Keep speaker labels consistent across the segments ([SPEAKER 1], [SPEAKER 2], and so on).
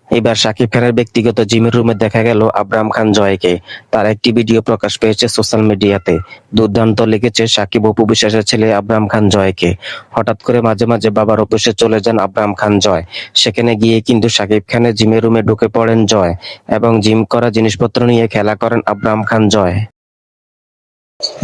[SPEAKER 1] এবার শাকিব খানের ব্যক্তিগত জিমের রুমে দেখা গেল আব্রাহাম খান জয়কে। তার একটি ভিডিও প্রকাশ পেয়েছে সোশ্যাল মিডিয়াতে। দুর্দান্ত লেগেছে শাকিব অপু বিশ্বাসের ছেলে আব্রাহাম খান জয়কে। হঠাৎ করে মাঝে মাঝে বাবার অফিসে চলে যান আব্রাহাম খান জয়। সেখানে গিয়ে কিন্তু শাকিব খানের জিমের রুমে ঢুকে পড়েন জয় এবং জিম করা জিনিসপত্র নিয়ে খেলা করেন আব্রাহাম খান জয়।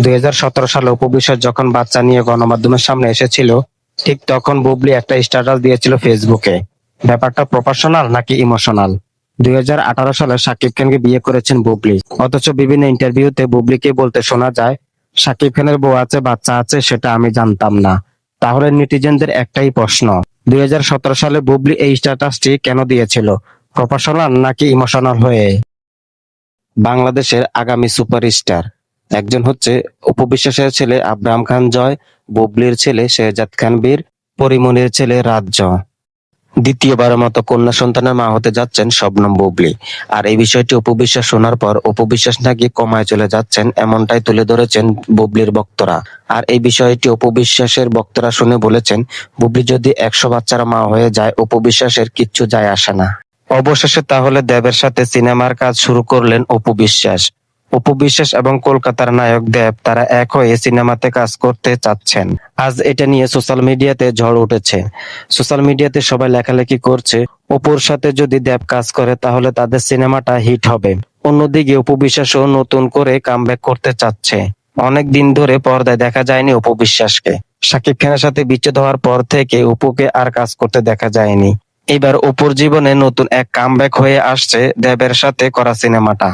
[SPEAKER 1] 2017 সালে অপু বিশ্বাস যখন বাচ্চা নিয়ে গণমাধ্যমের সামনে এসেছিল, ঠিক তখন বুবলি একটা স্ট্যাটাস দিয়েছিল ফেসবুকে। ব্যাপারটা প্রফেশনাল নাকি ইমোশনাল? 2018 সালে শাকিব খানকে বিয়ে করেছেন বুবলি, অথচ বিভিন্ন ইন্টারভিউতে বুবলিকে বলতে শোনা যায়, শাকিব খানের বউ আছে, বাচ্চা আছে, সেটা আমি জানতাম না। তাহলে নেটিজেনদের একটাই প্রশ্ন, 2017 সালে বুবলি এই স্ট্যাটাসটি কেন দিয়েছিল? প্রফেশনাল নাকি ইমোশনাল হয়ে? বাংলাদেশের আগামী সুপারস্টার একজন হচ্ছে অপু বিশ্বাসের ছেলে আব্রাহাম খান জয়, বুবলির ছেলে শেহজাদ খান বীর, পরিমনির ছেলে রাজ্য। দ্বিতীয়বারের মতো কন্যা সন্তানের মা হতে যাচ্ছেন শবনম বুবলি। আর এই বিষয়টি অপু বিশ্বাস শোনার পর অপু বিশ্বাস নাকি কমায় চলে যাচ্ছেন, এমনটাই তুলে ধরেছেন বুবলির ভক্তরা। আর এই বিষয়টি অপু বিশ্বাসের ভক্তরা শুনে বলেছেন, বুবলি যদি 100 বাচ্চার মা হয়ে যায় অপু বিশ্বাসের কিচ্ছু যায় আসে না। অবশেষে তাহলে দেবের সাথে সিনেমার কাজ শুরু করলেন অপু বিশ্বাস। অপু বিশ্বাস এবং কলকাতার নায়ক দেব, তারা এক হয়ে সিনেমাতে কাজ করতে চাচ্ছেন। আজ এটা নিয়ে সোশ্যাল মিডিয়াতে ঝড় উঠেছে। সোশ্যাল মিডিয়াতে সবাই লেখালেখি করছে, অপুর সাথে যদি দেব কাজ করে তাহলে তাদের সিনেমাটা হিট হবে। অন্যদিকে অপু বিশ্বাসও নতুন করে কামব্যাক করতে চাচ্ছে। অনেক দিন ধরে পর্দায় দেখা যায়নি অপু বিশ্বাসকে। শাকিব খানের সাথে বিচ্ছেদ হওয়ার পর থেকে অপুকে আর কাজ করতে দেখা যায়নি। এবার অপুর জীবনে নতুন এক কামব্যাক হয়ে আসছে দেবের সাথে করা সিনেমাটা।